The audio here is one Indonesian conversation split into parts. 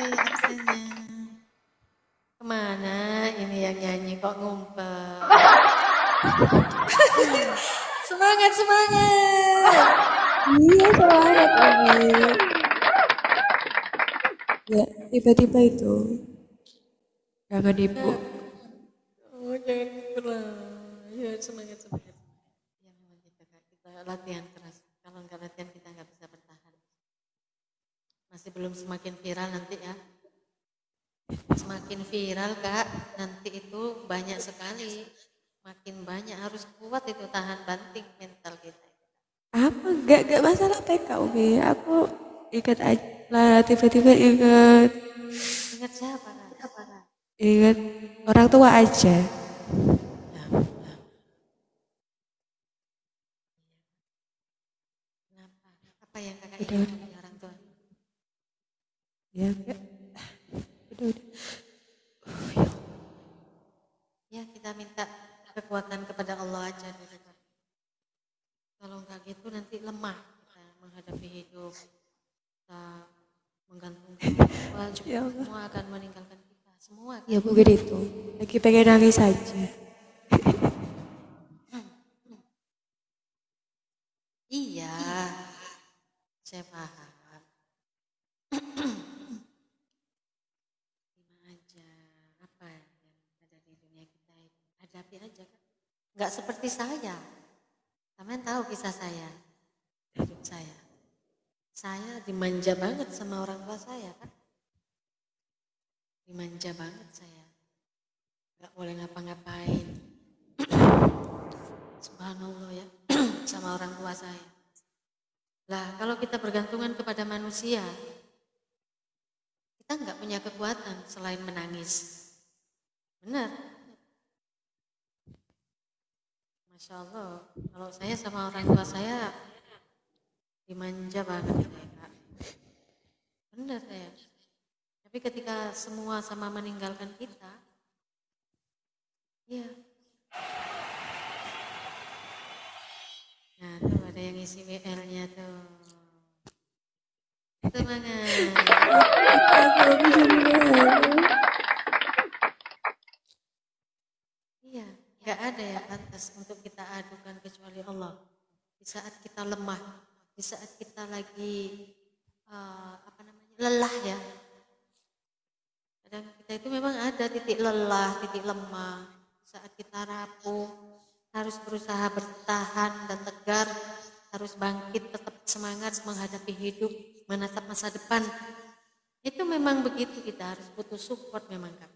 absennya. Kemana ini yang nyanyi kok ngumpet? Semangat, semangat. Iya, semangat Umi. Ya, tiba-tiba itu. Jangan ibu. Oh, jangan gitu lah. Ya, semangat, semangat. Ya, memang gitu, Kak. Kita latihan keras. Kalau nggak latihan, kita nggak bisa bertahan. Masih belum semakin viral nanti ya. Semakin viral, Kak. Nanti itu banyak sekali. Makin banyak, harus kuat itu tahan banting mental kita. Apa? Gak masalah TK Umi. Aku ingat aja lah, tiba-tiba ingat Ingat siapa, Kak? ingat orang tua aja. Ya, ya. Kenapa? Apa yang Kakak Udah, inginkan udah. dari orang tua? Ya, Kak. Udah. Ya, kita minta kekuatan kepada Allah aja dulu, Kak. Kalau nggak gitu nanti lemah kita menghadapi hidup. Kita menggantungkan orang tua, Ya Allah. semua akan meninggalkan kita. Semua, Ya Kak. mungkin itu. Lagi pengen nangis aja. Iya, saya paham. Terima aja apa yang ada di dunia kita itu. Hadapi aja, Kak. Nggak seperti saya. Kalian tahu kisah saya, hidup saya. Saya dimanja banget sama orang tua saya, kan? Dimanja banget saya. Nggak boleh ngapa-ngapain. Subhanallah ya, sama orang tua saya. Lah, kalau kita bergantungan kepada manusia, kita nggak punya kekuatan selain menangis. Benar. Masya Allah, kalau saya sama orang tua saya dimanja banget ya, Kak. Benar saya. Tapi ketika semua sama meninggalkan kita, ya. Nah, tuh ada yang isi WL-nya tuh. Semangat. Iya, nggak ada ya pantas untuk kita adukan kecuali Allah. Di saat kita lemah, di saat kita lagi lelah ya. Kadang kita itu memang ada titik lelah, titik lemah. Saat kita rapuh, harus berusaha bertahan dan tegar, harus bangkit, tetap semangat menghadapi hidup, menatap masa depan. Itu memang begitu, kita harus butuh support memang, Kak.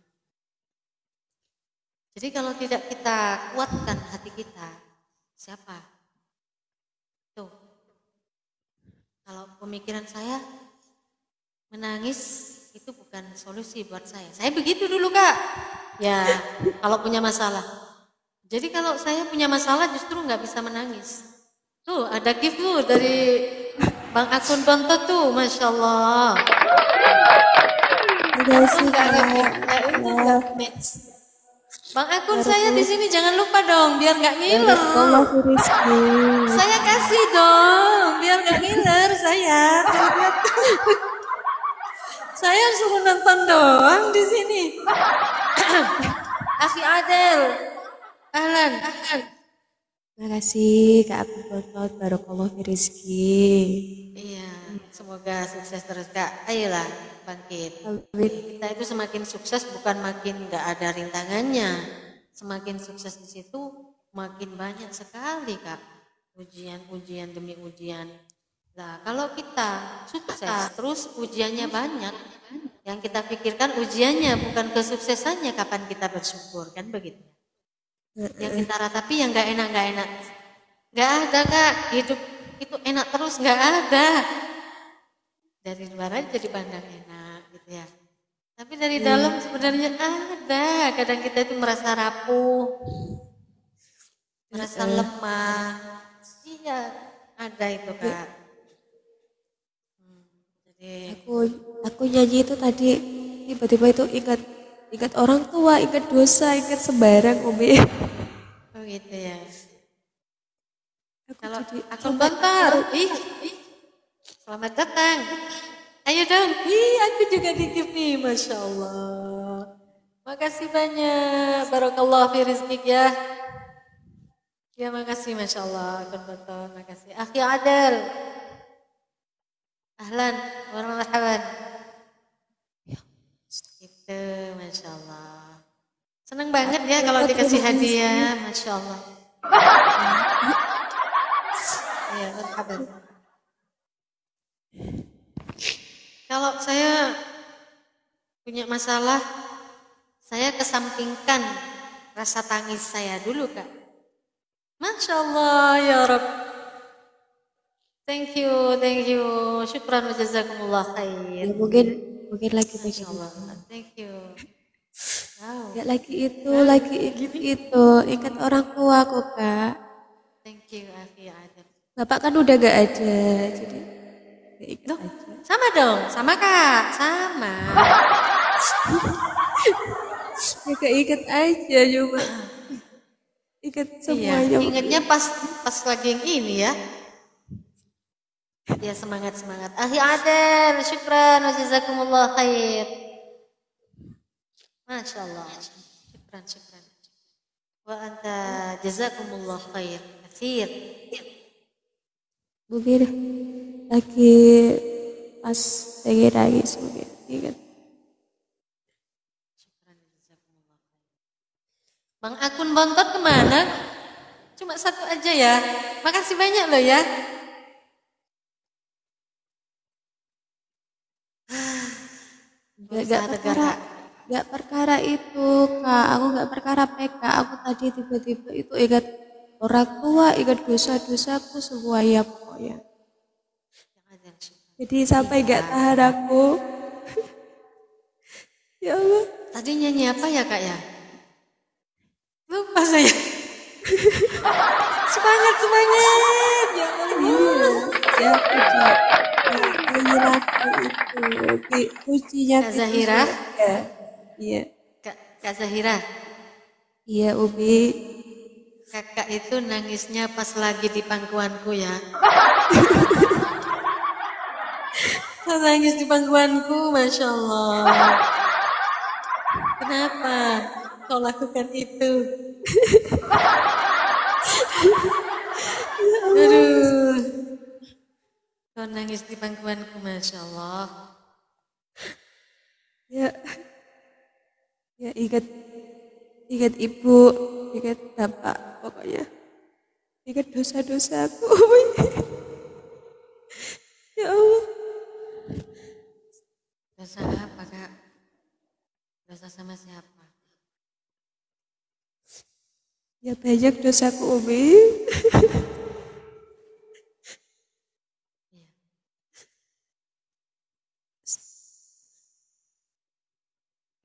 Jadi kalau tidak kita kuatkan hati kita, siapa? Tuh, kalau pemikiran saya, menangis itu bukan solusi buat saya. Saya begitu dulu, Kak. Ya, kalau punya masalah. Jadi kalau saya punya masalah justru nggak bisa menangis. Tuh, ada gift tuh dari Bang Akun Bonto tuh, Masya Allah. Terima kasih, Enggak Kak. itu enggak match. Bang Akun saya di sini jangan lupa dong, biar nggak ngiler. Barakallahu rizki. Saya kasih dong, biar nggak ngiler saya. Saya suruh nonton doang di sini. Akhi Adel, ahlan. Terima kasih Kak Abdul Bontot. Barakallahu rizki. Iya, semoga sukses terus, Kak. Ayolah, bangkit. Amin. Kita itu semakin sukses bukan makin nggak ada rintangannya. Semakin sukses di situ makin banyak sekali, Kak. Ujian-ujian demi ujian. Nah, kalau kita sukses terus ujiannya banyak, yang kita pikirkan ujiannya bukan kesuksesannya, kapan kita bersyukur, kan begitu. Yang kita ratapi yang nggak enak, nggak ada, Kak. Hidup itu enak terus, nggak ada. Dari luar aja dipandang enak gitu ya. Tapi dari dalam sebenarnya ada. Kadang kita itu merasa rapuh, merasa lemah. Iya, ada itu, Kak. Jadi Aku nyanyi itu tadi tiba-tiba itu ingat orang tua, ingat dosa, ingat sembarang Umi. oh gitu ya. Aku Kalau jadi akun Bontor, ih, selamat datang. Ayo daun. Ih, aku juga nitip nih, Masya Allah. Makasih banyak. Barakallah fi rizqik ya. Ya, makasih Masya Allah. Betul, makasih. Akhi Adel. Ahlan, wa marhaban. Gitu, Masya Allah. Seneng banget ya kalau dikasih hadiah, Masya Allah. Iya, marhaban. Kalau saya punya masalah, saya kesampingkan rasa tangis saya dulu, Kak. Masya Allah, ya Rabb. Thank you. Syukran wa jazakumullah khair. Ya, mungkin lagi Masya pengen Allah, thank you. Wow. ya lagi itu ingat orang tua kok Kak. Thank you, Akhi Adam. Bapak kan udah gak ada, jadi ya ingat aja. Sama dong, sama Kak, sama. Ya keinget aja cuma ingat semuanya. Iya, ingatnya pas lagi yang ini ya. Ya semangat. Akhi Adel, syukran wa jazakumullah khair. Masya Allah. Syukran. Wa anta jazakumullah khair. Katsir. Mungkin lagi pas lagi nangis mungkin ingat. Bang akun bontot kemana? Cuma satu aja ya. Makasih banyak loh ya. Gak perkara itu Kak, aku gak perkara PK, aku tadi tiba-tiba itu ingat orang tua, ingat dosa-dosaku semua ya pokoknya. Jadi sampai gak tahan aku. Ya Allah. Tadi nyanyi apa ya Kak ya? Lupa saya. Semangat. Ya Allah. Ya nyanyi lagu itu kuncinya Kak Zahira. Iya. Kak Zahira. Iya Ubi. Kakak itu nangisnya pas lagi di pangkuanku ya. Nangis di pangkuanku, Masya Allah. Kenapa kau lakukan itu? Aduh. Kau nangis di pangkuanku, Masya Allah. Ya ingat ibu, ingat bapak, pokoknya ingat dosa-dosaku. Ya Allah. Dosa apa Kak? Dosa sama siapa? Ya banyak dosaku Umi.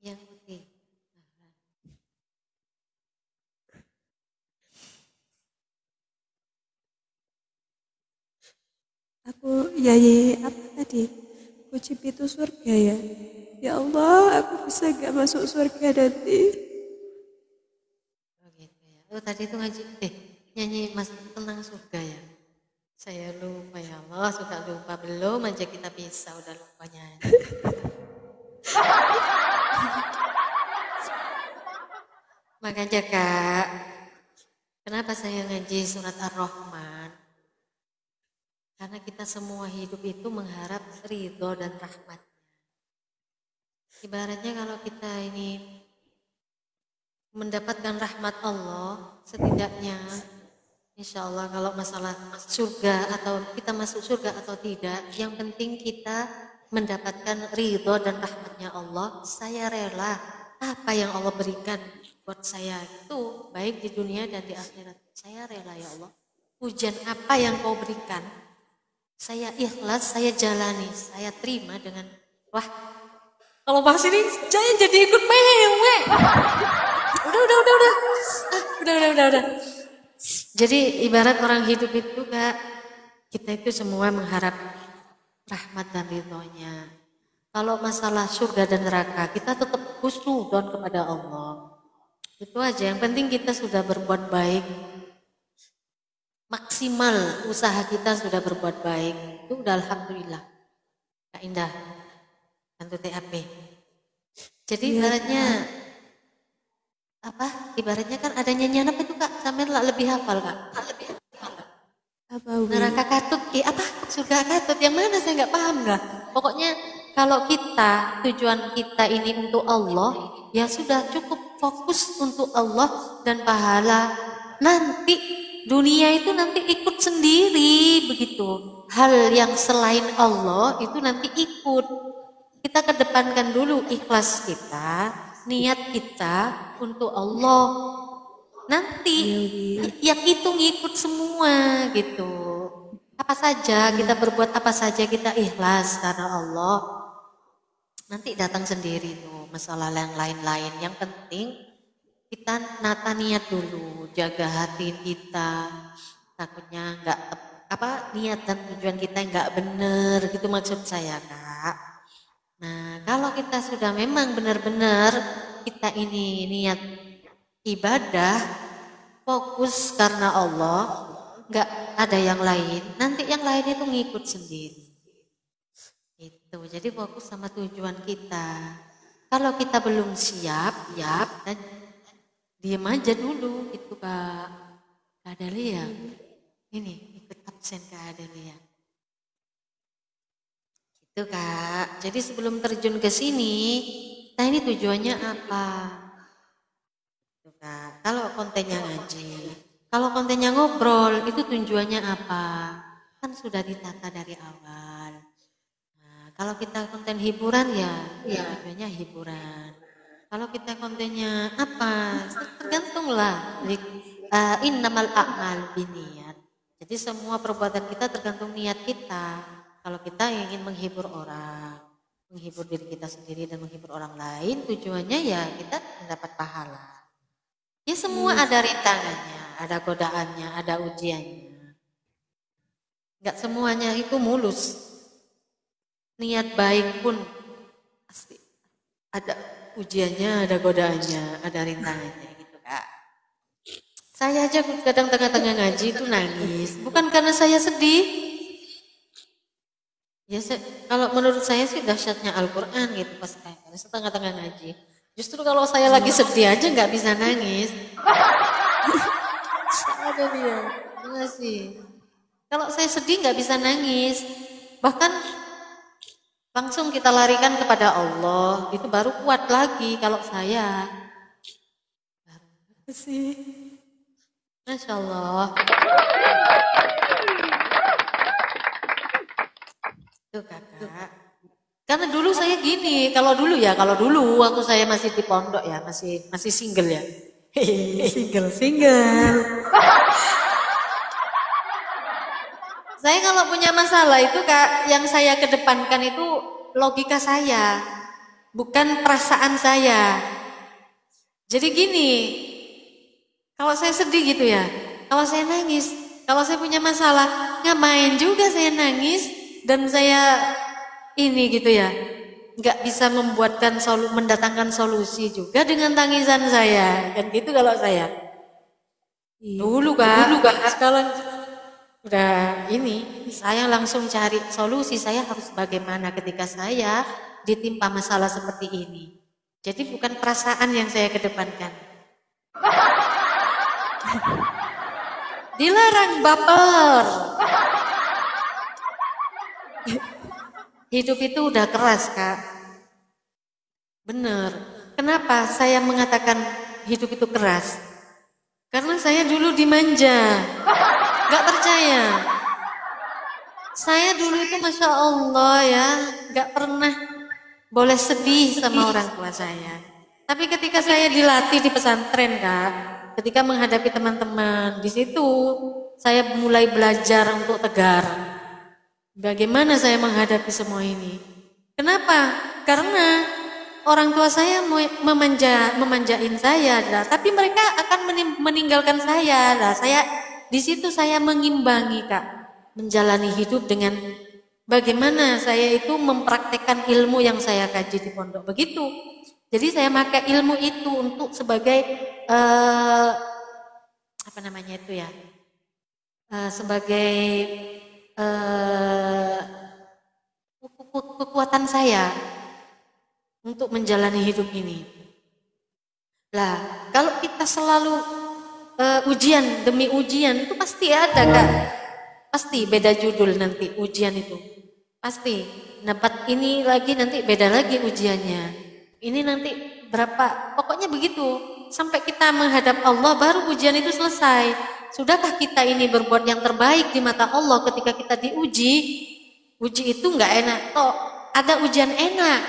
Yang putih. Aku nyanyi apa tadi? Kunci pintu surga ya. Ya Allah, aku bisa gak masuk surga nanti. Oh gitu ya. Oh tadi itu nyanyi mas tentang surga ya. Saya lupa ya Allah, suka lupa belum aja kita bisa udah lupa nyanyi. Makanya Kak, kenapa saya ngaji surat Ar-Rahman? Karena kita semua hidup itu mengharap ridho dan rahmat. Ibaratnya kalau kita ini mendapatkan rahmat Allah, setidaknya insya Allah kalau masalah surga atau kita masuk surga atau tidak, yang penting kita mendapatkan ridho dan rahmatnya Allah. Saya rela apa yang Allah berikan buat saya itu baik di dunia dan di akhirat. Saya rela ya Allah. Ujian apa yang kau berikan, saya ikhlas, saya jalani, saya terima dengan wah. Kalau bahas ini saya jadi ikut mewe. Udah. Jadi ibarat orang hidup itu Kak, kita itu semua mengharap rahmat dan ridhonya. Kalau masalah surga dan neraka, kita tetap husnuzon kepada Allah. Itu aja, yang penting kita sudah berbuat baik. Maksimal usaha kita sudah berbuat baik. Itu udah alhamdulillah. Kak Indah. bantu TAP. Jadi ibaratnya ibaratnya kan ada nyanyian apa itu Kak? Sampean lah lebih hafal Kak. Apa Wi? Neraka Katut, surga Katut, yang mana saya nggak paham lah. Pokoknya kalau tujuan kita ini untuk Allah, ya sudah cukup fokus untuk Allah dan pahala. Nanti dunia itu nanti ikut sendiri begitu. Hal yang selain Allah itu nanti ikut. Kita kedepankan dulu ikhlas kita, niat kita untuk Allah. Nanti yang itu ngikut semua gitu. Apa saja kita berbuat, apa saja kita ikhlas karena Allah, nanti datang sendiri tuh masalah yang lain-lain. Yang penting kita nata niat dulu, jaga hati kita. Takutnya nggak niat dan tujuan kita nggak bener gitu maksud saya Kak. Nah kalau kita sudah memang benar-benar kita ini niat ibadah, fokus karena Allah, nggak ada yang lain, nanti yang lain itu ngikut sendiri. Itu, jadi fokus sama tujuan kita. Kalau kita belum siap, dan diam aja dulu, itu Kak Adalia. Ini ikut absen Kak Adalia. Itu Kak. Jadi sebelum terjun ke sini, kita ini tujuannya apa? Nah, kalau kontennya ngaji, kalau kontennya ngobrol, itu tujuannya apa? Kan sudah ditata dari awal. Nah, kalau kita konten hiburan ya tujuannya hiburan. Kalau kita kontennya apa? Tergantung lah. Innamal a'mal binniyat. Jadi semua perbuatan kita tergantung niat kita. Kalau kita ingin menghibur orang, menghibur diri kita sendiri dan menghibur orang lain, tujuannya ya kita mendapat pahala. Ya semua ada rintangannya, ada godaannya, ada ujiannya. Enggak semuanya itu mulus. Niat baik pun pasti ada ujiannya, ada godaannya, ada rintangannya gitu Kak. Saya aja kadang tengah-tengah ngaji itu nangis, bukan karena saya sedih. Ya kalau menurut saya sih dahsyatnya Al-Quran gitu pas setengah-tengah ngaji. Justru kalau saya lagi sedih aja nggak bisa nangis. Ada dia, enggak sih. Kalau saya sedih nggak bisa nangis, bahkan langsung kita larikan kepada Allah, itu baru kuat lagi kalau saya. Sih, Masya Allah. Tuh Kakak. Karena dulu saya gini, kalau dulu waktu saya masih di pondok ya, masih single ya. Single. Saya kalau punya masalah itu Kak, yang saya kedepankan itu logika saya, bukan perasaan saya. Jadi gini, kalau saya sedih gitu ya, kalau saya nangis, kalau saya punya masalah, ngapain juga saya nangis dan saya ini gitu ya, nggak bisa mendatangkan solusi juga dengan tangisan saya, kan gitu kalau saya. Dulu kan, sekarang udah ini, saya langsung cari solusi, saya harus bagaimana ketika saya ditimpa masalah seperti ini. Jadi bukan perasaan yang saya kedepankan. Dilarang baper. Hidup itu udah keras Kak. Bener. Kenapa saya mengatakan hidup itu keras? Karena saya dulu dimanja. Gak percaya. Saya dulu itu Masya Allah ya, gak pernah boleh sedih sama orang tua saya. Tapi ketika saya dilatih di pesantren Kak, ketika menghadapi teman-teman, di situ saya mulai belajar untuk tegar. Bagaimana saya menghadapi semua ini? Kenapa? Karena orang tua saya memanjain saya, tapi mereka akan meninggalkan saya. Saya di situ saya mengimbangi Kak, menjalani hidup dengan bagaimana saya itu mempraktekkan ilmu yang saya kaji di pondok begitu. Jadi saya pakai ilmu itu untuk sebagai apa namanya itu ya? Sebagai kekuatan saya untuk menjalani hidup ini. Lah, kalau kita selalu ujian demi ujian itu pasti ada Kak. Pasti beda judul nanti ujian itu. Pasti dapat ini lagi nanti beda lagi ujiannya. Ini nanti berapa, pokoknya begitu. Sampai kita menghadap Allah baru ujian itu selesai. Sudahkah kita ini berbuat yang terbaik di mata Allah ketika kita diuji? Uji itu nggak enak toh. Ada ujian enak.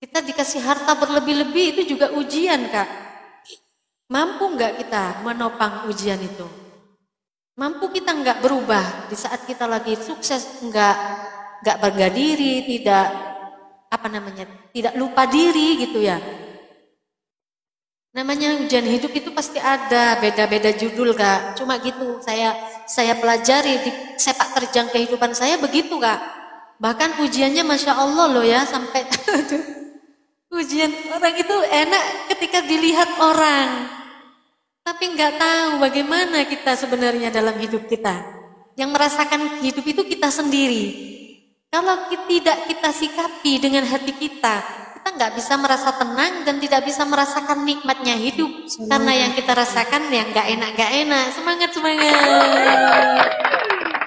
Kita dikasih harta berlebih-lebih itu juga ujian Kak. Mampu nggak kita menopang ujian itu? Mampu kita nggak berubah di saat kita lagi sukses, nggak bangga diri, tidak lupa diri gitu ya. Namanya ujian hidup itu pasti ada, beda-beda judul Kak. Cuma gitu saya pelajari di sepak terjang kehidupan saya begitu Kak. Bahkan ujiannya Masya Allah loh ya, sampai ujian orang itu enak ketika dilihat orang, tapi nggak tahu bagaimana kita sebenarnya dalam hidup kita. Yang merasakan hidup itu kita sendiri. Kalau tidak kita sikapi dengan hati kita nggak bisa merasa tenang dan tidak bisa merasakan nikmatnya hidup. Karena yang kita rasakan yang nggak enak. Semangat.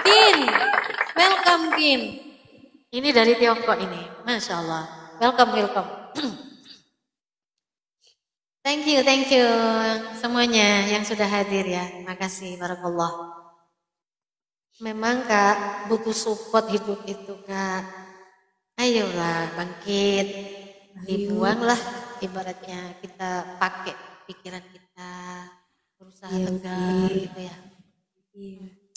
Kin, welcome Kin. Ini dari Tiongkok ini, Masya Allah. Welcome. Thank you semuanya yang sudah hadir ya. Makasih, barakallah. Memang Kak butuh support hidup itu Kak. Ayolah bangkit, dibuanglah ibaratnya, kita pakai pikiran kita, berusaha tegar gitu ya.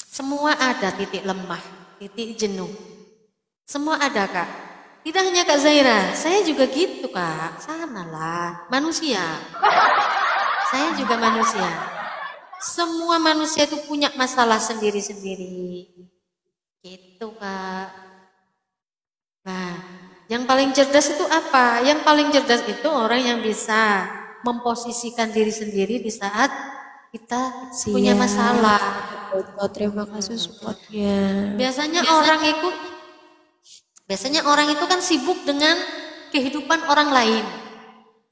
Semua ada titik lemah, titik jenuh. Semua ada Kak. Tidak hanya Kak Zaira, saya juga gitu Kak. Sama lah, manusia. Saya juga manusia. Semua manusia itu punya masalah sendiri-sendiri. Gitu Kak. Nah, yang paling cerdas itu apa? Yang paling cerdas itu orang yang bisa memposisikan diri sendiri di saat kita punya masalah. Terima kasih supportnya. Biasanya orang itu kan sibuk dengan kehidupan orang lain.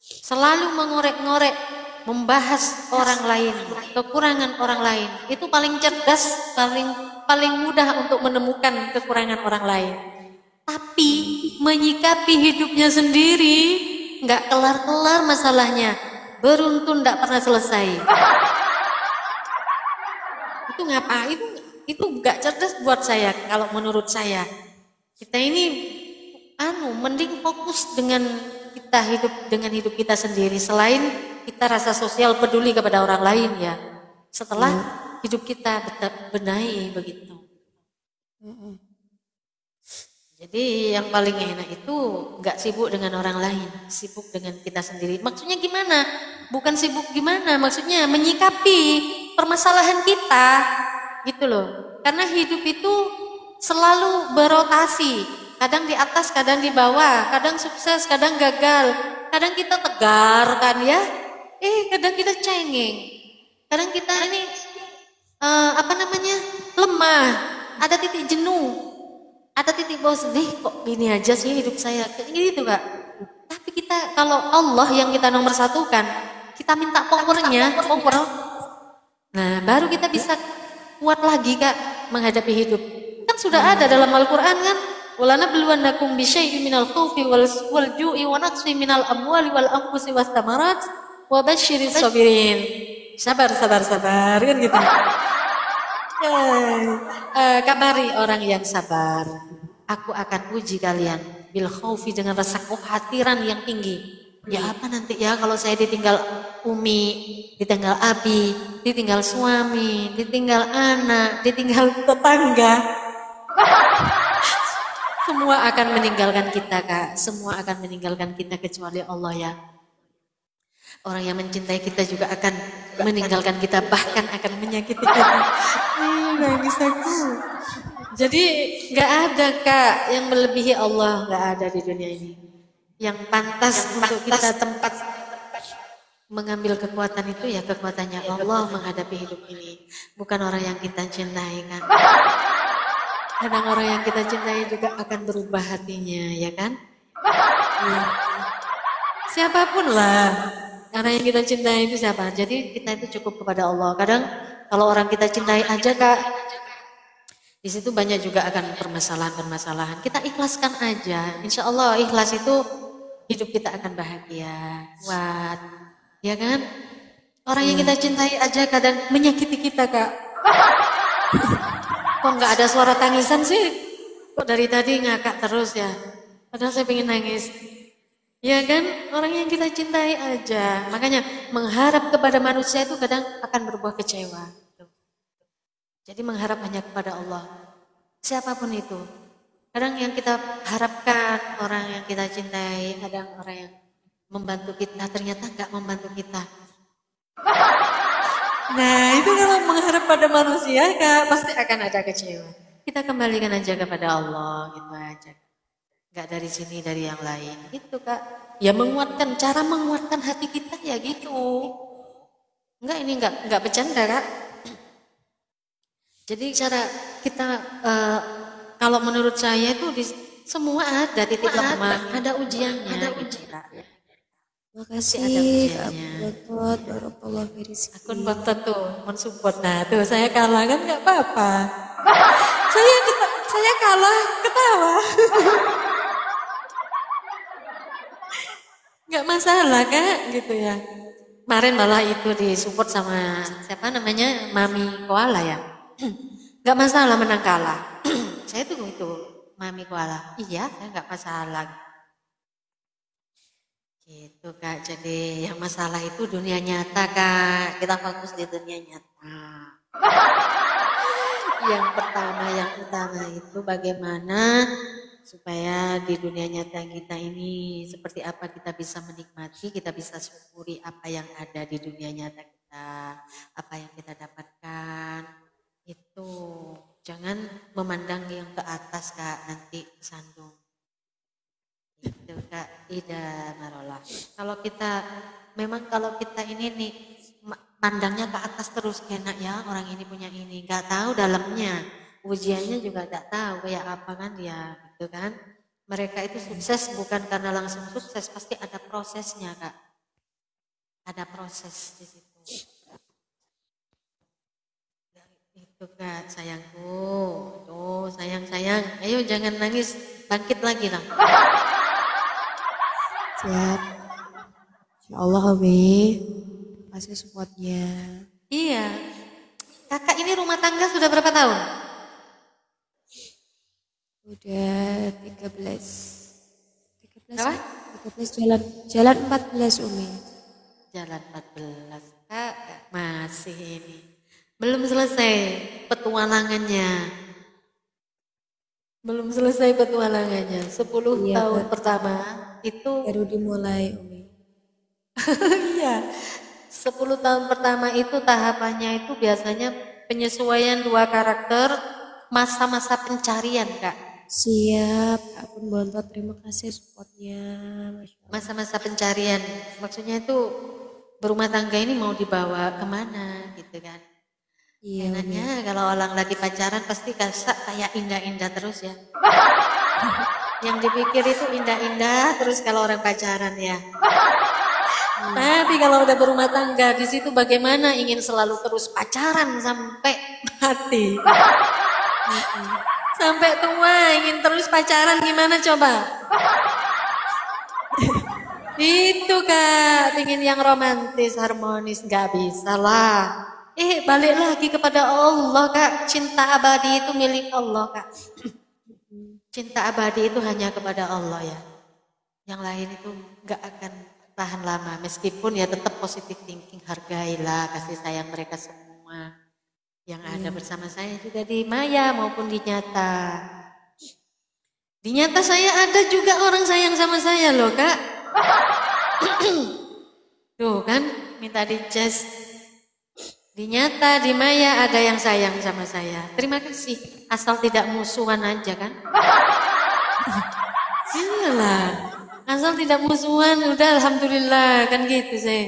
Selalu mengorek-ngorek, membahas orang lain, kekurangan orang lain. Itu paling cerdas, paling mudah untuk menemukan kekurangan orang lain. Tapi menyikapi hidupnya sendiri, nggak kelar-kelar masalahnya, beruntun nggak pernah selesai. Itu ngapain? Itu nggak cerdas buat saya. Kalau menurut saya, kita ini mending fokus dengan kita hidup kita sendiri. Selain kita rasa sosial peduli kepada orang lain ya. Setelah hidup kita benahi begitu. Jadi yang paling enak itu nggak sibuk dengan orang lain, sibuk dengan kita sendiri. Maksudnya gimana? Bukan sibuk gimana, maksudnya menyikapi permasalahan kita, gitu loh. Karena hidup itu selalu berotasi, kadang di atas, kadang di bawah, kadang sukses, kadang gagal, kadang kita tegar kan ya, kadang kita cengeng, kadang kita ini lemah, ada titik jenuh. Ada titik bawah sedih, kok gini aja sih hidup saya, kayak gitu Kak. Tapi kita, kalau Allah yang kita nomor satukan, kita minta powernya, power. Nah, baru kita bisa kuat lagi Kak menghadapi hidup. Kan sudah ada dalam Al-Quran kan, walanabluwannakum bisyai'in minal khaufi wal ju'i wa naqsi minal amwali wal anfusi was thamarat wa basyiris sabirin. Sabar kan gitu. Kabari orang yang sabar, aku akan uji kalian bil khaufi, dengan rasa kekhawatiran yang tinggi. Ya apa nanti ya kalau saya ditinggal Umi, ditinggal Abi, ditinggal suami, ditinggal anak, ditinggal tetangga. Semua akan meninggalkan kita Kak, semua akan meninggalkan kita kecuali Allah ya. Orang yang mencintai kita juga akan meninggalkan kita, bahkan akan menyakiti kita. Nangis aku. Jadi nggak ada Kak yang melebihi Allah, nggak ada di dunia ini. Yang pantas untuk kita tempat mengambil kekuatan itu ya kekuatannya Allah menghadapi hidup ini, bukan orang yang kita cintai kan. Kadang orang yang kita cintai juga akan berubah hatinya, ya kan? Iya. Siapapun lah. Karena yang kita cintai itu siapa? Jadi kita itu cukup kepada Allah. Kadang kalau orang kita cintai aja Kak, di situ banyak juga akan permasalahan-permasalahan. Kita ikhlaskan aja. Insya Allah ikhlas itu hidup kita akan bahagia, kuat. Ya kan? Orang yang kita cintai aja kadang menyakiti kita Kak. Kok nggak ada suara tangisan sih? Kok dari tadi ngakak terus ya? Padahal saya pengen nangis. Ya kan? Orang yang kita cintai aja. Makanya mengharap kepada manusia itu kadang akan berbuah kecewa. Jadi mengharap hanya kepada Allah. Siapapun itu. Kadang yang kita harapkan orang yang kita cintai, kadang orang yang membantu kita ternyata nggak membantu kita. Nah itu kalau mengharap pada manusia Kak, pasti akan ada kecewa. Kita kembalikan aja kepada Allah gitu aja. Nggak dari sini, dari yang lain gitu Kak. Ya menguatkan, cara menguatkan hati kita ya gitu. Enggak, ini enggak bercanda Kak. Jadi cara kita kalau menurut saya itu semua ada titik lemah, ada ujiannya. Ada ujian. Makasih Kak Botot, barakallahu fi rizki. Akun Botot tuh mensupport. Nah tuh saya kalah kan nggak apa-apa. saya kalah ketawa. Nggak masalah Kak gitu ya. Kemarin malah itu disupport sama siapa namanya Mami Koala ya. Nggak masalah menang kalah. Saya tuh itu Mami Koala. Iya, saya nggak masalah. Gitu Kak. Jadi yang masalah itu dunia nyata Kak. Kita fokus di dunia nyata. Yang pertama, yang utama itu bagaimana supaya di dunia nyata kita ini seperti apa kita bisa menikmati, kita bisa syukuri apa yang ada di dunia nyata kita, apa yang kita dapatkan. Itu jangan memandang yang ke atas Kak, nanti kesandung. Itu Kak Ida Marola. Kalau kita ini nih pandangnya ke atas terus, enak ya orang ini punya ini, nggak tahu dalamnya, ujiannya juga nggak tahu kayak apa kan dia, gitu kan. Mereka itu sukses bukan karena langsung sukses, pasti ada prosesnya Kak. Ada proses di situ. Itu Kak sayangku, tuh sayang, ayo jangan nangis, bangkit lagi lah. Siap. Insya Allah Umi, kasih supportnya. Iya. Kakak ini rumah tangga sudah berapa tahun? Udah 13. Apa? 13 jalan 14 Umi. Jalan 14. Kak, masih ini. Belum selesai petualangannya. Belum selesai petualangannya. 10 Iya, tahun pertama itu baru dimulai Umi. iya. 10 tahun pertama itu tahapannya itu biasanya penyesuaian dua karakter, masa-masa pencarian Kak. Siap, Akun Bontot, terima kasih supportnya. Masa-masa pencarian, maksudnya itu berumah tangga ini mau dibawa kemana gitu kan. Iya, Enaknya kalau orang lagi pacaran pasti kayak indah-indah terus ya. Yang dipikir itu indah-indah terus kalau orang pacaran ya. Tapi kalau udah berumah tangga di situ bagaimana ingin selalu terus pacaran sampai mati. Sampai tua ingin terus pacaran gimana coba? Itu Kak, ingin yang romantis, harmonis, nggak bisa lah. Balik lagi kepada Allah Kak, cinta abadi itu milik Allah Kak. Cinta abadi itu hanya kepada Allah ya. Yang lain itu nggak akan tahan lama, meskipun ya tetap positive thinking, hargailah kasih sayang mereka semua yang ada bersama saya juga di maya maupun di nyata. Di nyata saya ada juga orang sayang sama saya loh Kak. Tuh kan, minta dicas. Di nyata, di maya ada yang sayang sama saya. Terima kasih, asal tidak musuhan aja kan. Iyalah, asal tidak musuhan udah alhamdulillah kan gitu sih.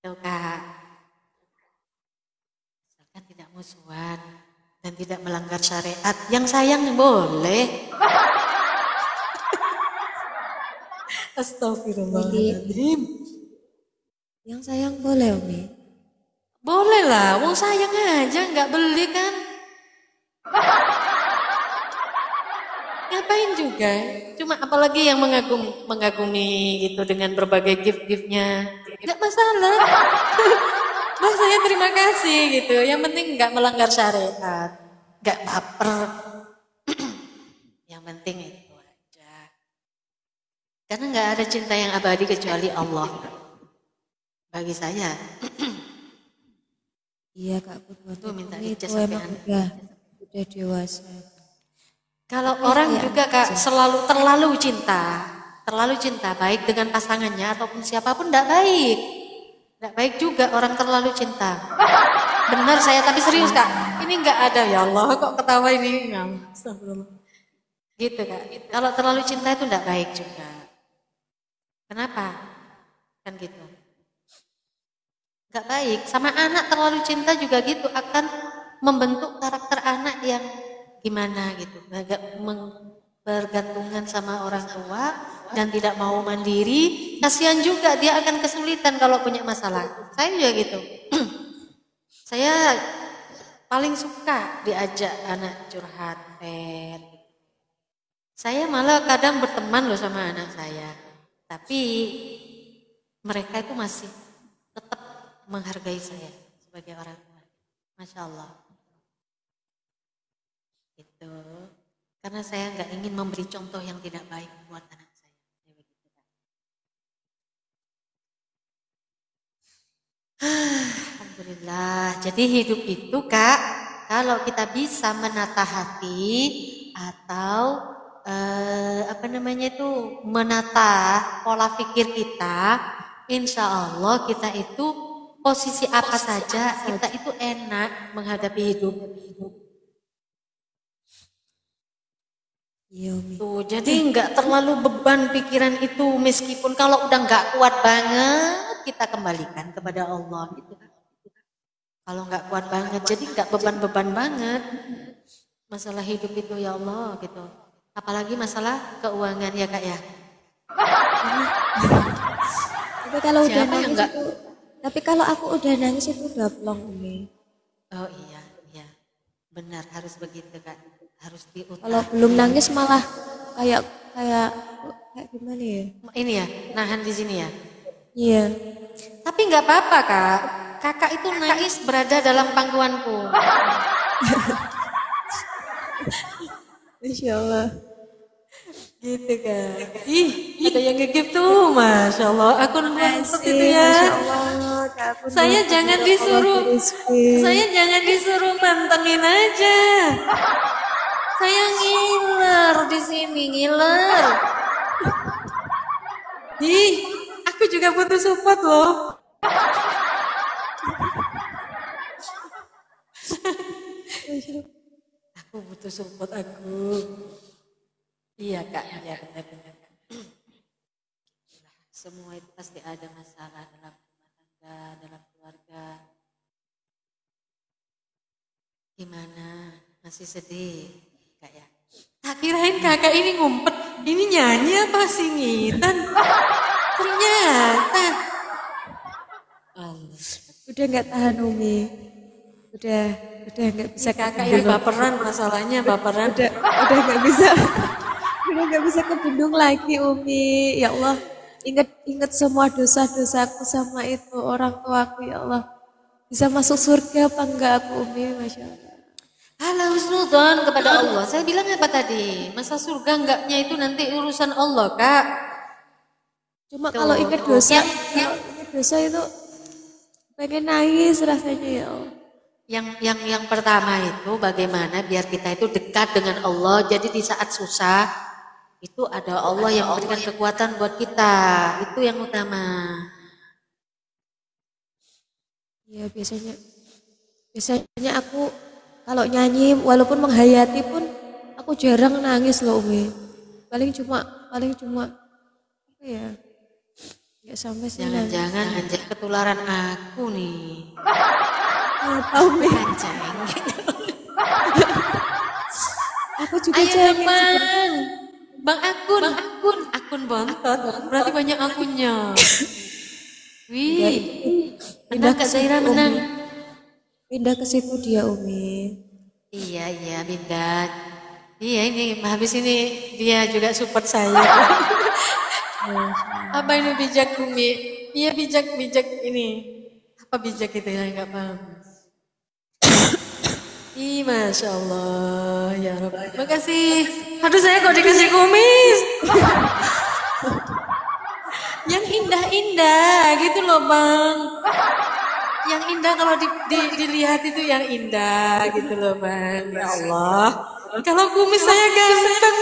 Tuh Kak, asalkan tidak musuhan dan tidak melanggar syariat, yang sayang boleh. Astagfirullahaladzim. Yang sayang boleh Umi? Boleh lah, wong sayang aja nggak beli kan. Ngapain juga? Cuma apalagi yang mengagumi gitu dengan berbagai gift-giftnya. Nggak masalah. Bah saya terima kasih gitu. Yang penting nggak melanggar syariat, nggak baper. Yang penting itu aja. Karena nggak ada cinta yang abadi kecuali Allah. Bagi saya. Iya Kak, Tuh minta itu ijazah sampai emang anak. udah dewasa. Kalau orang juga Kak terlalu cinta baik dengan pasangannya ataupun siapapun tidak baik. Tidak baik juga orang terlalu cinta. Benar saya tapi serius Kak. Ini enggak ada ya Allah kok ketawa ini. Astagfirullah. Gitu Kak. Kalau terlalu cinta itu tidak baik juga. Kenapa? Kan gitu. Enggak baik. Sama anak terlalu cinta juga gitu akan membentuk karakter anak yang gimana gitu, bergantungan sama orang tua dan tidak mau mandiri. Kasihan juga dia akan kesulitan kalau punya masalah. Saya juga gitu. Saya paling suka diajak anak curhat, saya malah kadang berteman loh sama anak saya. Tapi mereka itu masih tetap menghargai saya sebagai orang tua. Masya Allah. Itu karena saya nggak ingin memberi contoh yang tidak baik buat anak saya. Alhamdulillah. Jadi hidup itu Kak, kalau kita bisa menata hati atau menata pola pikir kita, insya Allah kita itu posisi apa saja kita itu enak menghadapi hidup. Tuh, jadi nggak terlalu beban pikiran itu, meskipun kalau udah nggak kuat banget kita kembalikan kepada Allah gitu. Kalau nggak kuat banget, jadi nggak beban-beban banget masalah hidup itu ya Allah gitu. Apalagi masalah keuangan ya Kak ya. Tapi kalau udah nangis itu, tapi kalau aku udah nangis itu udah plong Umi. Oh iya, benar harus begitu Kak. Harus diutak. Kalau belum nangis malah kayak gimana ya? Ini ya, nahan di sini ya. Iya. Tapi nggak apa-apa Kak. Kakak itu nangis berada dalam pangkuanku. Insya Allah. Gitu Kak. Ada yang ngegip tuh, Masya Allah. Aku nonton itu ya. Masya Allah. Saya jangan disuruh mantengin aja. Saya ngiler di sini, ngiler. Aku juga butuh support loh. Aku butuh support aku. Iya Kak, iya benar-benar. Semua itu pasti ada masalah dalam rumah tangga, dalam keluarga. Gimana? Masih sedih? Kak ya. Tak kirain kakak ini ngumpet, ini nyanyi apa singitan? Ternyata. Udah nggak tahan Umi. Udah nggak bisa kakak ini baperan masalahnya baperan. Udah nggak bisa kebendung lagi Umi. Ya Allah, ingat semua dosa-dosaku sama itu orang tuaku ya Allah. Bisa masuk surga apa enggak aku Umi, Masya Allah. Halo husnudzon kepada Allah. Saya bilang apa tadi? Masa surga enggaknya itu nanti urusan Allah, Kak. Cuma kalau ingat dosa, itu pengen nangis rasanya ya Allah. Yang pertama itu bagaimana biar kita itu dekat dengan Allah. Jadi di saat susah itu ada Allah yang memberikan kekuatan buat kita. Itu yang utama. Ya biasanya aku kalau nyanyi walaupun menghayati pun aku jarang nangis loh Umi. Paling cuma apa ya? Enggak sampai sih. Jangan ketularan aku nih. Tahu Umi. Aku juga jangan. Bang akun bontot. Berarti banyak akunnya. Wih, Pindah menang ke Kak situ, Zaira menang. Umi. Pindah ke situ dia, Umi. Iya pindah. Iya ini habis ini dia juga support saya. Apa ini bijak Umi? Iya bijak ini. Apa bijak itu ya nggak paham. Ih, Masya Allah, ya Rob. Makasih. Aduh, saya kok dikasih kumis. Yang indah-indah gitu loh, Bang. Yang indah kalau dilihat itu yang indah gitu loh, Bang. Ya Allah. Kalau kumis saya ganteng.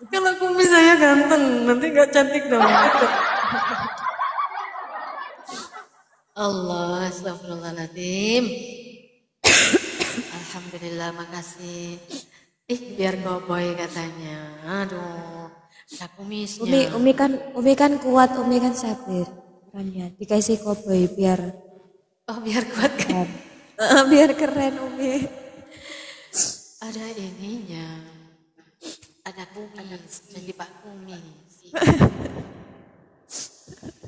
Kalau kumis saya ganteng, nanti nggak cantik dong. Allah, astagfirullahaladzim. Alhamdulillah, makasih. Biar cowboy katanya. Aduh, ada kumisnya. Umi kan kuat, Umi kan sabar. Orangnya dikasih koboi biar Oh, biar kuat kan? biar keren, Umi. Ada ininya. Ada kumis, jadi Pak Kumis.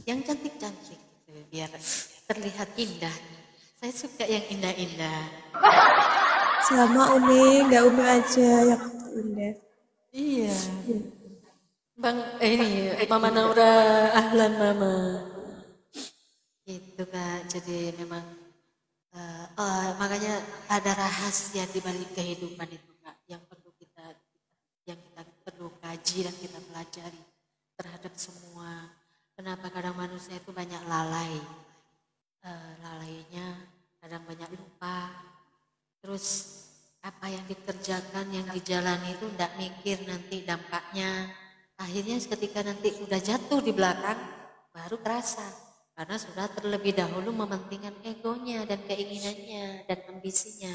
Yang cantik-cantik gitu, biar terlihat indah. Saya suka yang indah-indah. Sama Umi, nggak Umi aja yang indah. Iya. Bang, ini Mama Naura, ahlan Mama. Itu Kak, jadi memang makanya ada rahasia di balik kehidupan itu Kak, yang kita perlu kaji dan kita pelajari terhadap semua. Kenapa kadang manusia itu banyak lalai, lalainya kadang banyak lupa. Terus apa yang dikerjakan, yang dijalani itu tidak mikir nanti dampaknya. Akhirnya ketika nanti udah jatuh di belakang, baru kerasa. Karena sudah terlebih dahulu mementingkan egonya dan keinginannya dan ambisinya.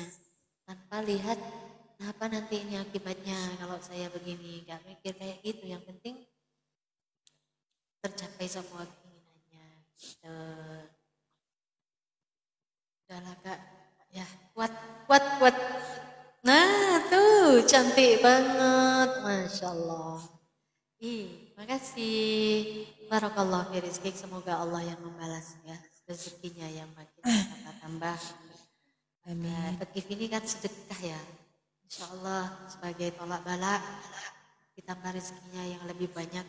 Tanpa lihat apa nanti ini akibatnya kalau saya begini. Gak mikir kayak gitu, yang penting tercapai semua keinginannya. Udahlah Kak, ya kuat. Nah tuh cantik banget, Masya Allah. Makasih. Barakallah fi rizqik. Semoga Allah yang membalas ya rezekinya yang makin tambah. Amin. Begini ini kan sedekah ya. Insya Allah sebagai tolak bala ditambah rezekinya yang lebih banyak.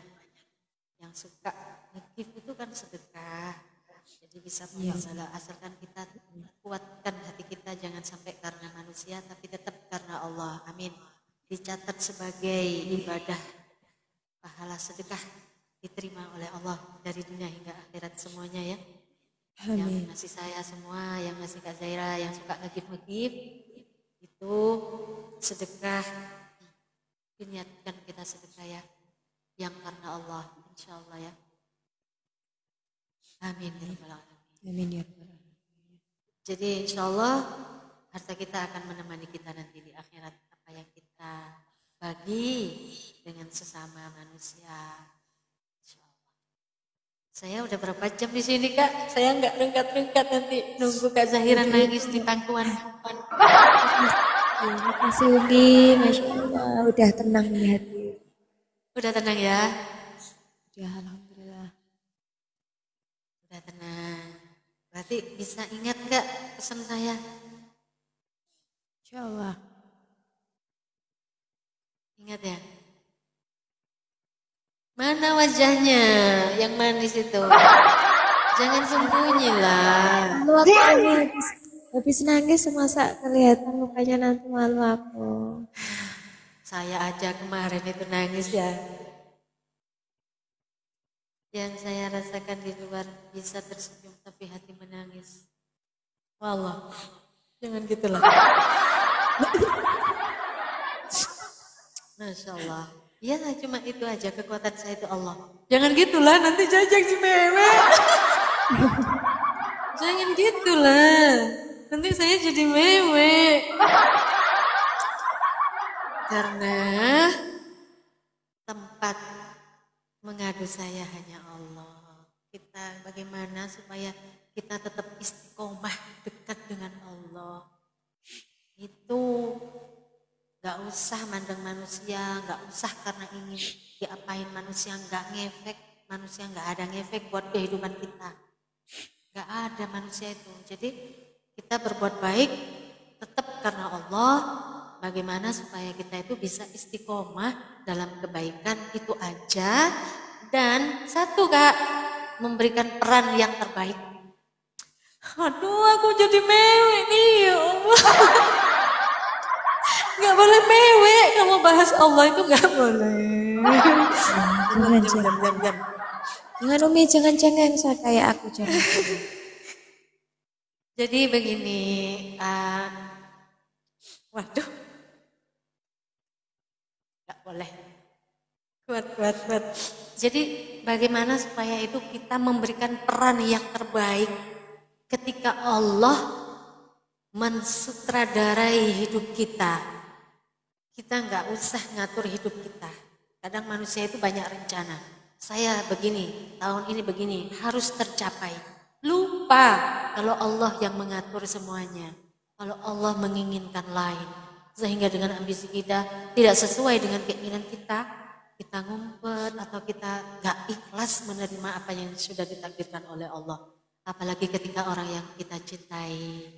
Yang suka ngekif itu kan sedekah. Jadi bisa tolak asalkan kita kuatkan hati kita, jangan sampai karena manusia tapi tetap karena Allah. Amin. Dicatat sebagai ibadah, pahala sedekah diterima oleh Allah dari dunia hingga akhirat semuanya ya. Amin. Yang ngasih saya semua, yang ngasih Kak Zaira, yang suka ngegif itu sedekah, diniatkan kita sedekah ya, yang karena Allah, insya Allah ya. Amin. Amin ya. Jadi insya Allah harta kita akan menemani kita nanti di akhirat. Apa yang kita bagi dengan sesama manusia. Saya udah berapa jam di sini Kak? Saya nggak rengkat-rengkat nanti nunggu Kak Zahira nangis di pangkuan. Terima kasih Umi, Masya Allah, udah tenang di hati. Udah tenang ya? Ya Alhamdulillah. Udah tenang. Berarti bisa ingat nggak pesan saya? Insya Allah. Ingat ya? Mana wajahnya yang manis itu? Jangan sembunyi lah. Malu aku habis nangis semasa kelihatan mukanya nanti malu aku. Saya aja kemarin itu nangis ya. Yang saya rasakan di luar bisa tersenyum tapi hati menangis. Wallah, jangan gitulah. Masya Allah. Ya cuma itu aja, kekuatan saya itu Allah. Jangan gitulah, nanti jajak si mewek. Jangan gitulah, nanti saya jadi mewek. Karena tempat mengadu saya hanya Allah. Kita bagaimana supaya kita tetap istiqomah dekat dengan Allah. Itu Gak usah mandang manusia, gak usah karena ingin diapain manusia, gak ngefek, manusia gak ada ngefek buat kehidupan kita. Gak ada manusia itu. Jadi kita berbuat baik tetap karena Allah. Bagaimana supaya kita itu bisa istiqomah dalam kebaikan itu aja. Dan satu Kak, memberikan peran yang terbaik. Aduh, aku jadi mewek nih, ya Allah. Gak boleh mewek, kamu bahas Allah itu gak boleh. Jangan Umi, jangan saya kayak aku jangan. Jadi begini, waduh, gak boleh. Kuat. Jadi bagaimana supaya itu kita memberikan peran yang terbaik ketika Allah mensutradarai hidup kita. Kita nggak usah ngatur hidup kita. Kadang manusia itu banyak rencana. Saya begini, tahun ini begini, harus tercapai. Lupa kalau Allah yang mengatur semuanya. Kalau Allah menginginkan lain. Sehingga dengan ambisi kita tidak sesuai dengan keinginan kita ngumpet atau kita nggak ikhlas menerima apa yang sudah ditakdirkan oleh Allah. Apalagi ketika orang yang kita cintai.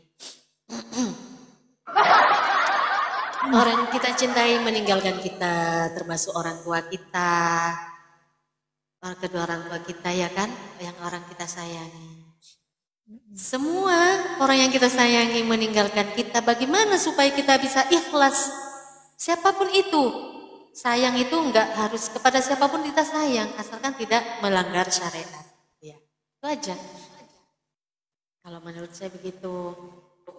Orang kita cintai meninggalkan kita, termasuk orang tua kita, kedua orang tua kita ya kan, yang orang kita sayangi. Semua orang yang kita sayangi meninggalkan kita, bagaimana supaya kita bisa ikhlas? Siapapun itu, sayang itu enggak harus kepada siapapun kita sayang, asalkan tidak melanggar syariat. Ya, itu aja. Kalau menurut saya begitu.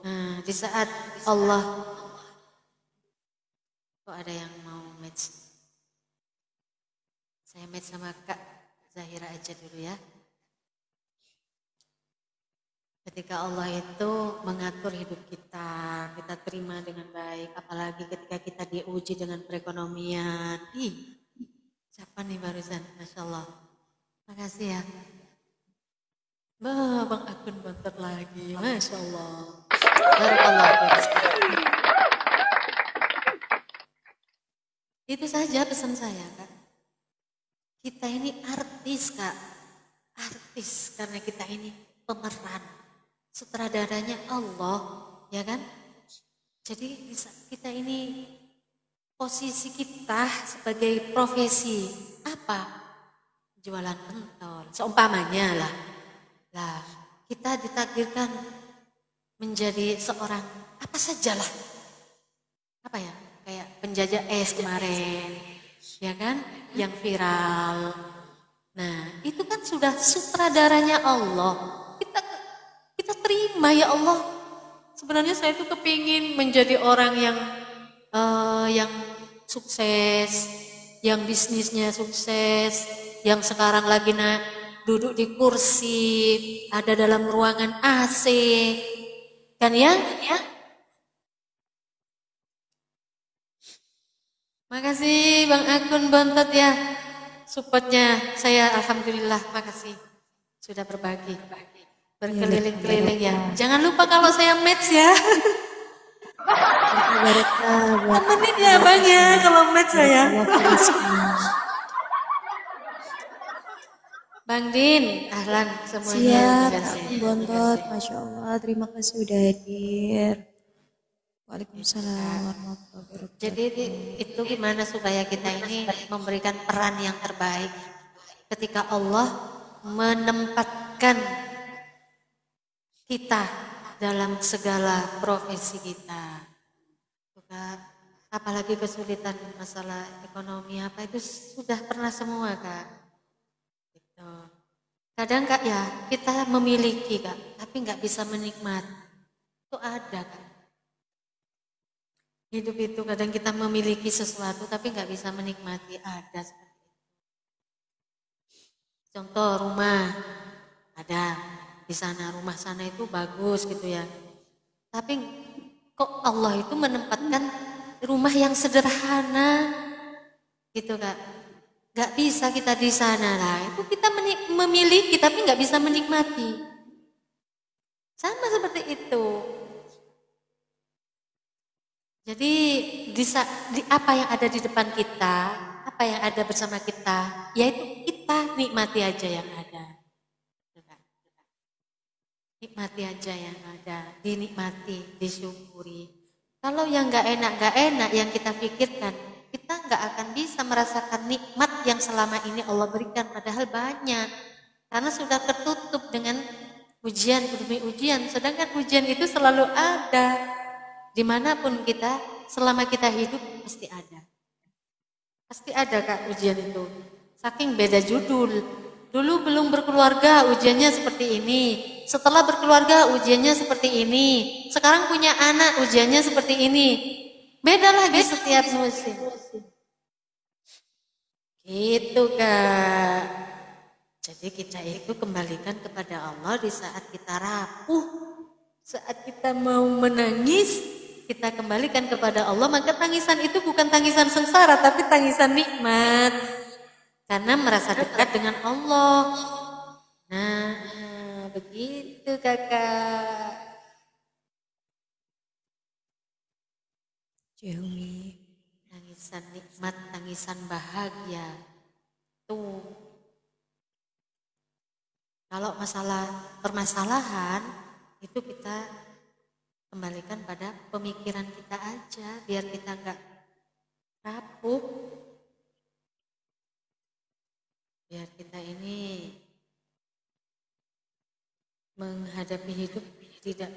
Nah, di saat Allah, kok ada yang mau match? Saya match sama Kak Zahira aja dulu ya. Ketika Allah itu mengatur hidup kita, kita terima dengan baik. Apalagi ketika kita diuji dengan perekonomian. Siapa nih barusan? Masya Allah. Makasih ya. Bang Akun bontot lagi. Masya Allah. Barakallah. Itu saja pesan saya Kak. Kita ini artis Kak. Artis karena kita ini pemeran. Sutradaranya Allah, ya kan? Jadi kita ini posisi kita sebagai profesi apa? Jualan pentol, seumpamanya lah. Lah, kita ditakdirkan menjadi seorang apa sajalah. Apa ya? Kayak penjajah es kemarin, ya kan? Yang viral. Nah, itu kan sudah sutradaranya Allah. Kita terima ya Allah. Sebenarnya saya itu kepingin menjadi orang yang sukses, yang bisnisnya sukses, yang sekarang lagi duduk di kursi, ada dalam ruangan AC, kan ya? Makasih Bang Akun Bontot ya, supportnya saya alhamdulillah, makasih sudah berbagi. Berkeliling-keliling ya. Jangan lupa kalau saya match ya. Temenin ya Bang ya kalau match saya. Bang Din, ahlan semuanya. Siap, Bontot, Masya Allah. Terima kasih udah hadir. Waalaikumsalam warahmatullahi wabarakatuh. Jadi itu gimana supaya kita ini memberikan peran yang terbaik ketika Allah menempatkan kita dalam segala profesi kita. Apalagi kesulitan masalah ekonomi apa itu sudah pernah semua Kak. Gitu. Kadang Kak ya kita memiliki Kak, tapi nggak bisa menikmati. Itu ada Kak. Hidup itu kadang kita memiliki sesuatu tapi nggak bisa menikmati, ada seperti itu. Contoh rumah ada. Di sana rumah sana itu bagus gitu ya. Tapi kok Allah itu menempatkan rumah yang sederhana gitu Kak. Gak bisa kita di sana lah. Itu kita memiliki tapi gak bisa menikmati. Sama seperti itu. Jadi apa yang ada di depan kita, apa yang ada bersama kita, yaitu kita nikmati aja yang ada. Nikmati aja yang ada, dinikmati, disyukuri. Kalau yang nggak enak yang kita pikirkan, kita nggak akan bisa merasakan nikmat yang selama ini Allah berikan, padahal banyak. Karena sudah tertutup dengan ujian demi ujian, sedangkan ujian itu selalu ada. Dimanapun kita, selama kita hidup pasti ada. Pasti ada Kak ujian itu. Saking beda judul. Dulu belum berkeluarga ujiannya seperti ini. Setelah berkeluarga ujiannya seperti ini. Sekarang punya anak ujiannya seperti ini. Beda lagi setiap musim. Gitu Kak. Jadi kita itu kembalikan kepada Allah di saat kita rapuh. Saat kita mau menangis, kita kembalikan kepada Allah, maka tangisan itu bukan tangisan sengsara, tapi tangisan nikmat. Karena merasa dekat dengan Allah. Nah, begitu Kakak. Umi. Tangisan nikmat, tangisan bahagia. Tuh. Kalau permasalahan, itu kita kembalikan pada pemikiran kita aja, biar kita nggak rapuh, biar kita ini menghadapi hidup tidak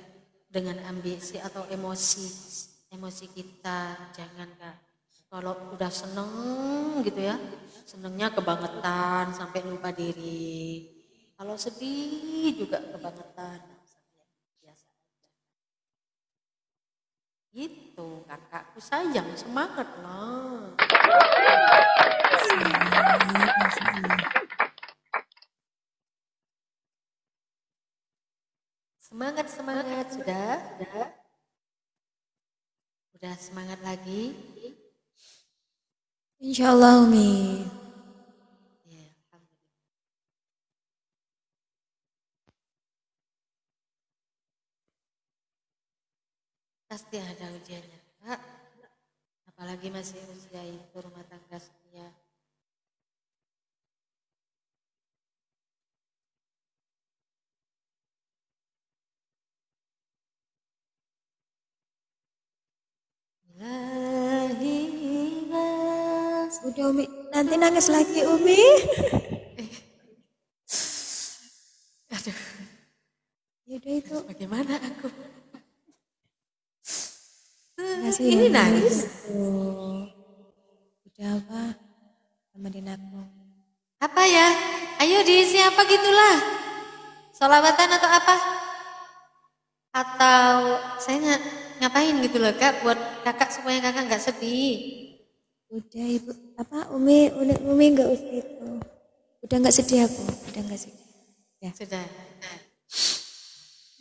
dengan ambisi atau emosi kita. Jangan Kak, kalau udah seneng gitu ya, senengnya kebangetan sampai lupa diri. Kalau sedih juga kebangetan. Gitu, kakakku sayang, semangat lah. Semangat, sudah? Udah semangat lagi? Insyaallah Umi. Ya, pasti ada ujiannya, Kak. Apalagi masih usia itu rumah tangga setia. Udah Umi, nanti nangis lagi Umi. Aduh. Yaudah itu. Bagaimana aku? Makasih Ini ya, nangis. Udah apa? Temenin aku. Apa ya? Ayo diisi apa gitulah. Sholawatan atau apa? Atau saya ngapain gitu loh Kak, buat kakak supaya kakak nggak sedih. Udah Ibu, apa Umi nggak usah itu. Udah nggak sedih aku, udah nggak sedih. Ya. Sudah.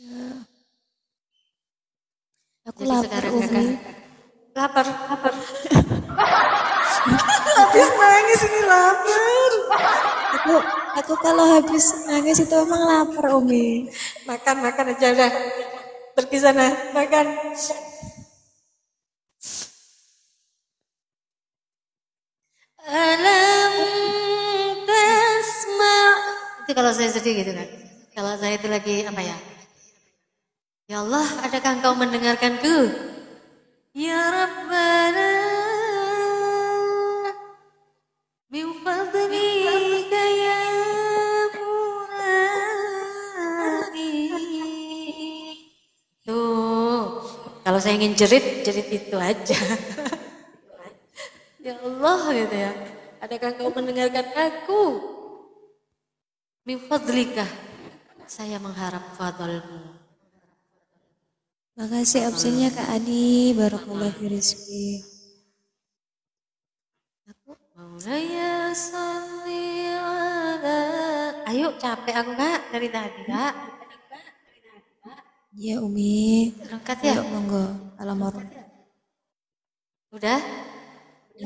Ya. Aku Jadi lapar sekarang Umi. Kakak lapar. Habis nangis ini lapar. Aku kalau habis nangis itu emang lapar Umi. Makan aja udah. Pergi sana, makan. Alam tasma. Itu kalau saya sedih gitu kan. Kalau saya itu lagi apa ya? Ya Allah, adakah engkau mendengarkanku? Ya Rabbana min fadlika ya Muradi. Tuh, kalau saya ingin jerit itu aja. Ya Allah gitu ya. Adakah engkau mendengarkan aku? Min fadlika. Saya mengharap fadlmu. Makasih absennya Kak Adi, barakallahu fi rizki. Maulaya sholli ala. Ayo capek aku Kak dari tadi Kak. Iya Umi. Berangkat ya? Ayo monggo. Udah?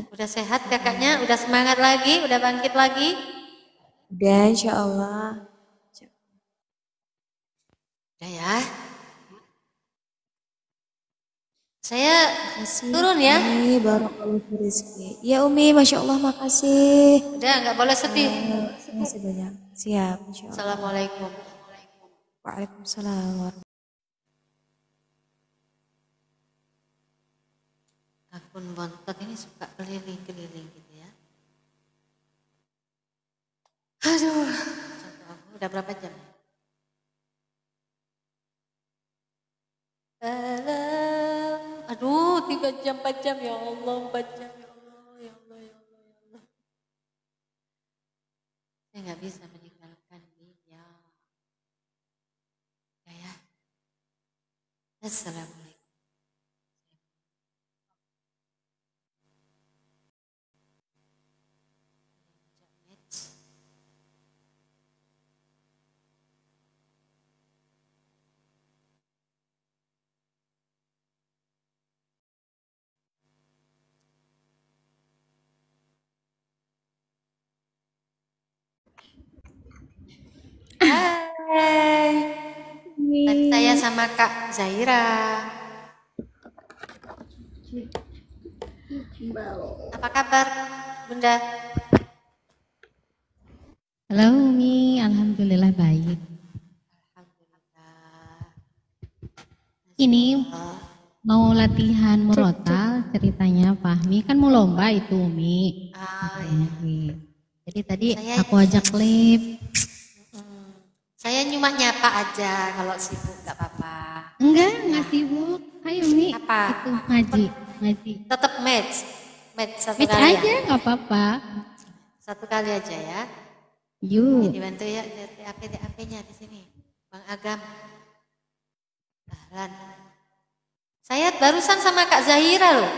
Udah sehat kakaknya? Udah semangat lagi? Udah bangkit lagi? Udah insyaallah. Udah ya? Saya Makasih. turun ya. Umi, barakallahu fi rizki. Ya Umi, Masya Allah, makasih. Udah nggak boleh sedih. Makasih banyak. Siap, Insya Allah. Assalamualaikum. Waalaikumsalam warahmatullahi. Akun bontot ini suka keliling-keliling gitu ya. Aduh, udah berapa jam? Aduh, 3 jam, 4 jam, ya Allah, 4 jam, ya Allah, ya Allah, ya Allah, ya Allah. Saya nggak bisa meninggalkan dia. Ya. Assalamualaikum. Hai. Tadi saya sama Kak Zaira. Apa kabar, Bunda? Halo Umi, alhamdulillah baik. Alhamdulillah. Ini mau latihan murotal ceritanya Fahmi, kan mau lomba itu Umi. Iya. Jadi tadi aku ajak live. Saya cuma nyapa aja, kalau sibuk nggak apa-apa. Enggak sibuk. Ayo Umi. Apa? Itu ngaji. Tetap match satu Match kali aja ya. nggak apa-apa. Satu kali aja ya. Yuk. Dibantu ya TAP-nya di sini, Bang Agam. Ahlan. Saya barusan sama Kak Zahira loh.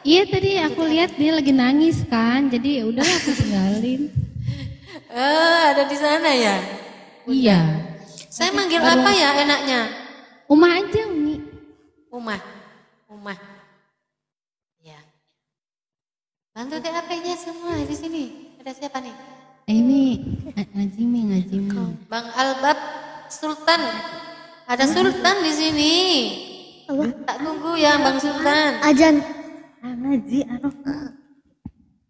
Iya tadi aku lihat dia lagi nangis kan, jadi ya udah aku tinggalin. Ada di sana ya. Iya. Saya manggil apa ya enaknya? Uma aja Umi. Umah. Ya. Bantu TAP-nya semua di sini. Ada siapa nih? Ini ngaji Mi. Bang Albab Sultan. Ada Sultan di sini. Tak tunggu ya Bang Sultan. Ajan. Ngaji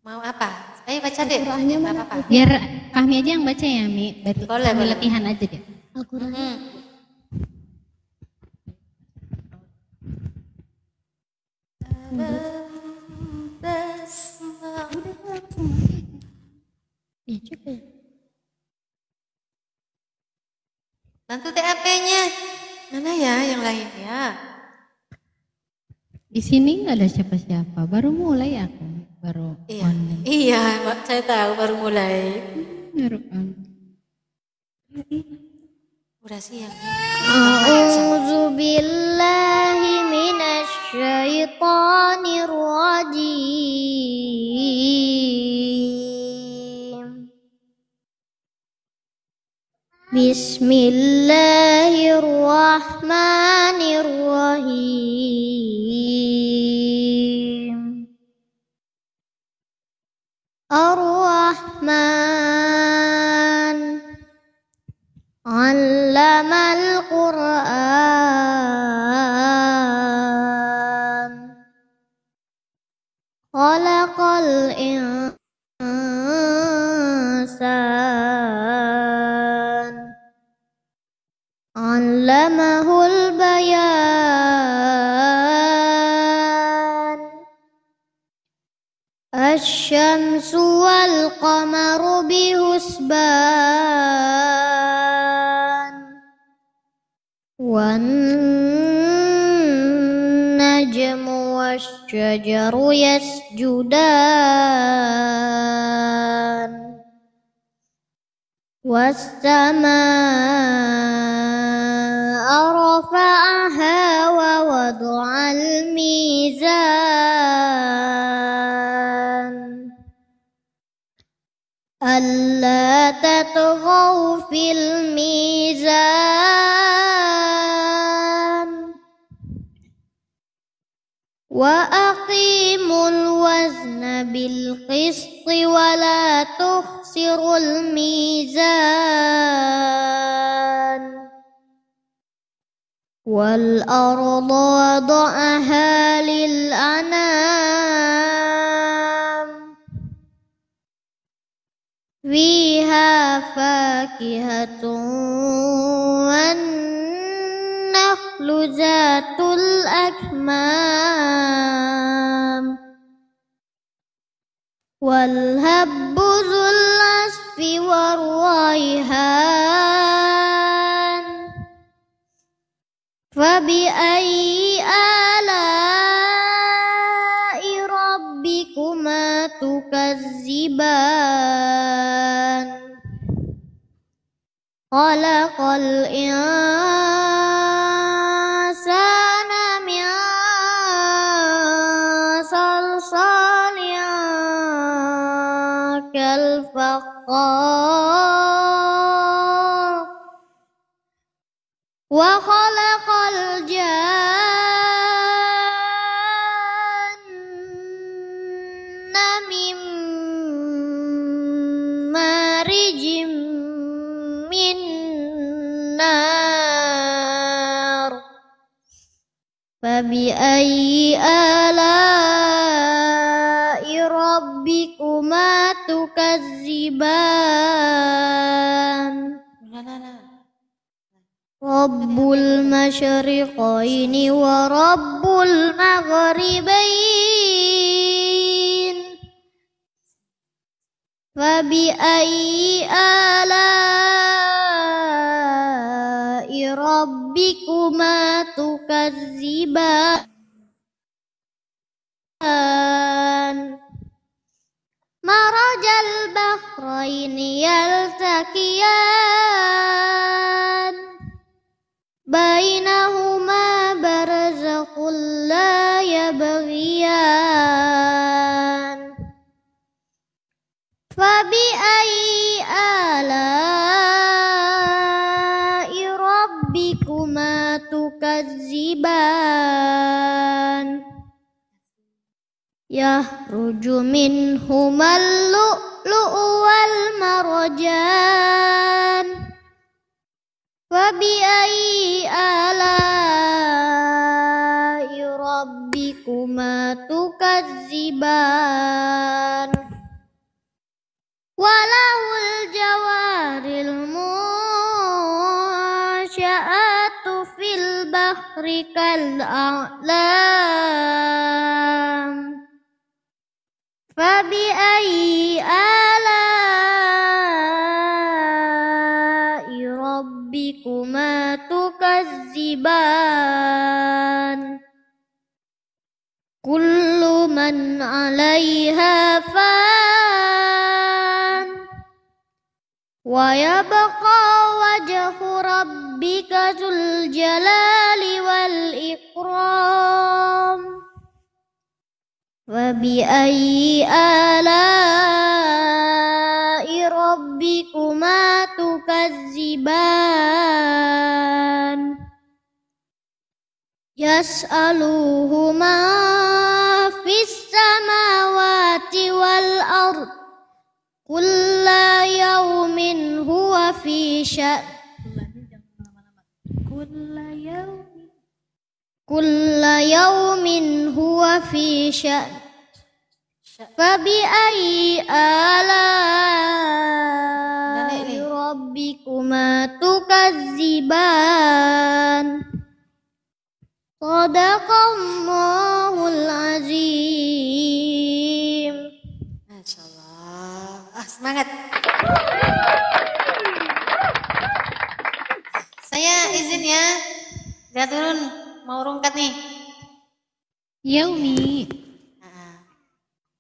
Mau apa? Ayo baca deh. Apa-apa. Biar Fahmi aja yang baca ya Mi. Boleh. Latihan aja deh. Bantu TAP-nya. Mana ya yang lainnya? Di sini nggak ada siapa-siapa. Baru mulai aku. Baru online. Iya, Mbak, saya tahu baru mulai. Baru on. Udah siang. A'udzu billahi minasy syaithanir rajim. Bismillahirrahmanirrahim. Ar-Rahman 'allamal Qur'an. Khalaqal insan. 'Allamahul bayan. Asy-syamsu wal qamaru bihusban. Wan najmu wasy-syajaru yasjudan. Was-samaa'a rafa'aha wa wada'al mizan. Alla tatghaw fil mizan. Wa aqimul wazna bil qisti wa la tukhsirul mizan. والأرض وضعها للأنام فيها فاكهة والنخل ذات الأكمام والهب ذو العصف والريحان فبأي آلاء ربكما تكذبان خلق الإنسان من صلصال كالفخار وخلق الجن من مارج من نار فبأي آلاء ربكما تكذبان رب المشرقين ورب المغربين فبأي آلاء ربكما تكذبان مرج البحرين يلتقيان بينهما برزخ لا يبغيان فبأي آلاء ربكما تكذبان يخرج منهما اللؤلؤ والمرجان فبأي آلاء ربكما تكذبان وله الجوار المنشآت في البحر كالأعلام فبأي آلاء ربكما تكذبان كل من عليها فان ويبقى وجه ربك ذو الجلال والإكرام فبأي آلاء ربكما تكذبان يسأله من في السماوات والأرض كل يوم هو في شأن كل يوم هو في شأن فبأي آلاء ربكما تكذبان Sadaqallahul azim. Masya Allah. Semangat. Saya izin ya. Lihat turun, mau rungkat nih. Ya Umi.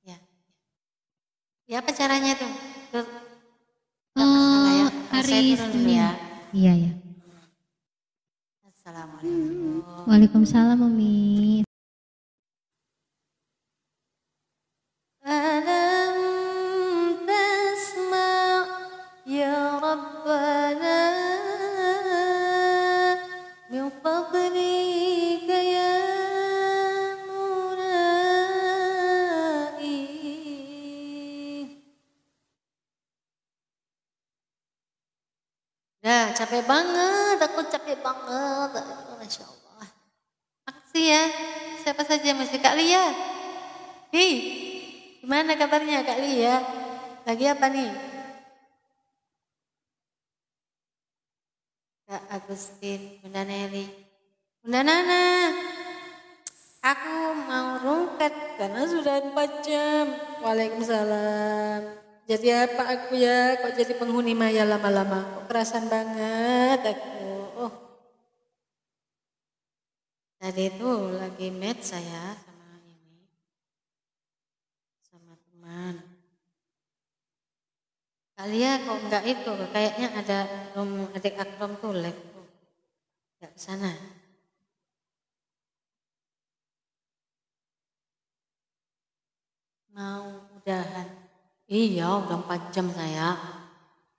Ya. Ya apa caranya tuh? Hari Senin. Ya. Iya ya. Assalamualaikum. Waalaikumsalam Umi. Alam tasma' ya Rabbana min fadlika ya Munai. Dah, capek banget, aku capek banget. Masya Allah. Makasih ya. Siapa saja masih Kak Lia? Hei, gimana kabarnya Kak Lia? Lagi apa nih? Kak Agustin, Bunda Nelly. Bunda Nana, aku mau rungkat karena sudah 4 jam. Waalaikumsalam. Jadi apa aku ya? Kok jadi penghuni maya lama-lama? Kok kerasan banget aku. Oh. Tadi itu lagi match saya sama ini. Sama teman. Kalian kok enggak itu? Kayaknya ada adik Akrom tuh live. Enggak ke sana. Mau udahan. Iya, udah 4 jam saya.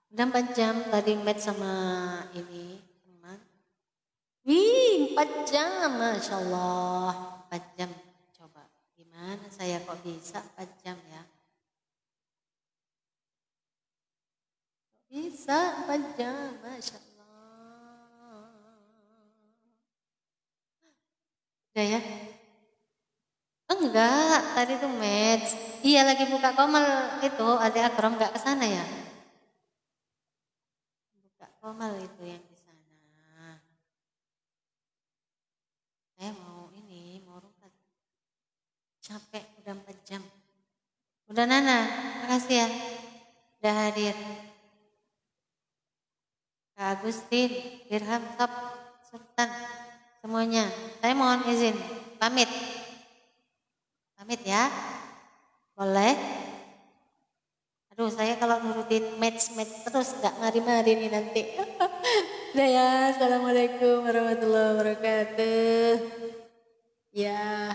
Udah 4 jam tadi match sama ini teman. Wih, 4 jam, Masya Allah. 4 jam, coba. Gimana saya kok bisa 4 jam ya? Kok bisa 4 jam, Masya Allah. Udah ya? Enggak, tadi tuh match. Iya lagi buka komal itu, ada Akrom enggak ke sana ya? Buka komal itu yang di sana. Saya mau ini, mau rukat. Capek udah 4 jam. Udah Nana, makasih ya. Udah hadir. Kak Agustin, Dirham, Top, Sultan, semuanya. Saya mohon izin, pamit. Pamit ya. Boleh? Aduh, saya kalau nurutin match terus nggak mari-mari nih nanti. Udah ya, assalamualaikum warahmatullahi wabarakatuh. Ya.